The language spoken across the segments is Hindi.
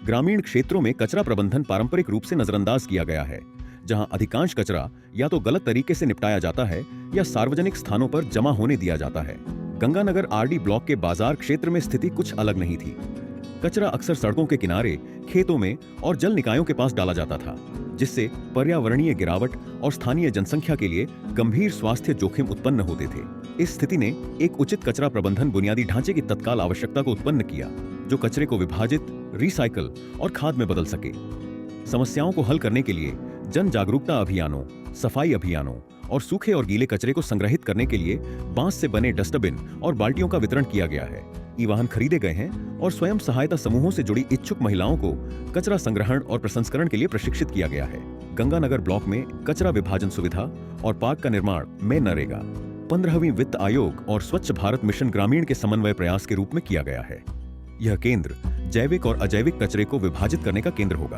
ग्रामीण क्षेत्रों में कचरा प्रबंधन पारंपरिक रूप से नजरअंदाज किया गया है, जहां अधिकांश कचरा या तो गलत तरीके से निपटाया जाता है या सार्वजनिक स्थानों पर जमा होने दिया जाता है। गंगानगर आरडी ब्लॉक के बाजार क्षेत्र में स्थिति कुछ अलग नहीं थी। कचरा अक्सर सड़कों के किनारे, खेतों में और जल निकायों के पास डाला जाता था, जिससे पर्यावरणीय गिरावट और स्थानीय जनसंख्या के लिए गंभीर स्वास्थ्य जोखिम उत्पन्न होते थे। इस स्थिति ने एक उचित कचरा प्रबंधन बुनियादी ढांचे की तत्काल आवश्यकता को उत्पन्न किया, जो कचरे को विभाजित, रिसाइकल और खाद में बदल सके। समस्याओं को हल करने के लिए जन जागरूकता अभियानों, सफाई अभियानों और सूखे और गीले कचरे को संग्रहित करने के लिए बांस से बने डस्टबिन और बाल्टियों का वितरण किया गया है। ई वाहन खरीदे गए हैं और स्वयं सहायता समूहों से जुड़ी इच्छुक महिलाओं को कचरा संग्रहण और प्रसंस्करण के लिए प्रशिक्षित किया गया है। गंगानगर ब्लॉक में कचरा विभाजन सुविधा और पार्क का निर्माण में नरेगा 15वीं वित्त आयोग और स्वच्छ भारत मिशन ग्रामीण के समन्वय प्रयास के रूप में किया गया है। यह केंद्र जैविक और अजैविक कचरे को विभाजित करने का केंद्र होगा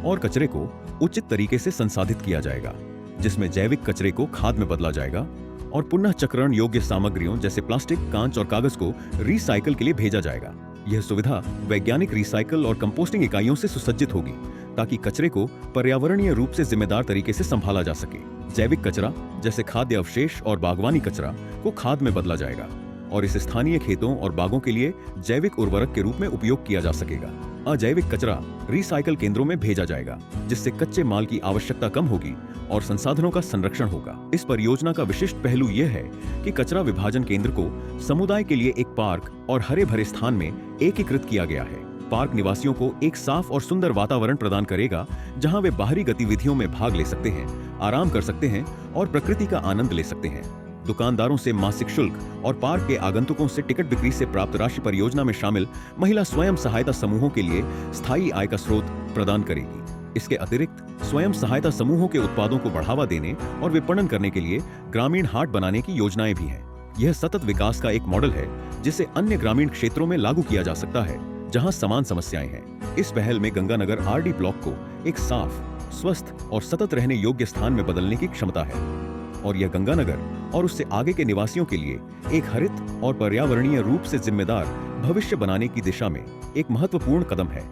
और कचरे को उचित तरीके से संसाधित किया जाएगा, जिसमें जैविक कचरे को खाद में बदला जाएगा और पुनः चक्रण योग्य सामग्रियों जैसे प्लास्टिक, कांच और कागज को रिसाइकल के लिए भेजा जाएगा। यह सुविधा वैज्ञानिक रिसाइकल और कंपोस्टिंग इकाइयों से सुसज्जित होगी, ताकि कचरे को पर्यावरणीय रूप से जिम्मेदार तरीके से संभाला जा सके। जैविक कचरा जैसे खाद्य अवशेष और बागवानी कचरा को खाद में बदला जाएगा और इसे स्थानीय खेतों और बागों के लिए जैविक उर्वरक के रूप में उपयोग किया जा सकेगा। अजैविक कचरा रिसाइकल केंद्रों में भेजा जाएगा, जिससे कच्चे माल की आवश्यकता कम होगी और संसाधनों का संरक्षण होगा। इस परियोजना का विशिष्ट पहलू यह है कि कचरा विभाजन केंद्र को समुदाय के लिए एक पार्क और हरे भरे स्थान में एकीकृत किया गया है। पार्क निवासियों को एक साफ और सुंदर वातावरण प्रदान करेगा, जहां वे बाहरी गतिविधियों में भाग ले सकते हैं, आराम कर सकते हैं और प्रकृति का आनंद ले सकते हैं। दुकानदारों से मासिक शुल्क और पार्क के आगंतुकों से टिकट बिक्री से प्राप्त राशि परियोजना में शामिल महिला स्वयं सहायता समूहों के लिए स्थायी आय का स्रोत प्रदान करेगी। इसके अतिरिक्त स्वयं सहायता समूहों के उत्पादों को बढ़ावा देने और विपणन करने के लिए ग्रामीण हाट बनाने की योजनाएं भी हैं। यह सतत विकास का एक मॉडल है, जिसे अन्य ग्रामीण क्षेत्रों में लागू किया जा सकता है, जहां समान समस्याएं हैं। इस पहल में गंगानगर आरडी ब्लॉक को एक साफ, स्वस्थ और सतत रहने योग्य स्थान में बदलने की क्षमता है और यह गंगानगर और उससे आगे के निवासियों के लिए एक हरित और पर्यावरणीय रूप से जिम्मेदार भविष्य बनाने की दिशा में एक महत्वपूर्ण कदम है।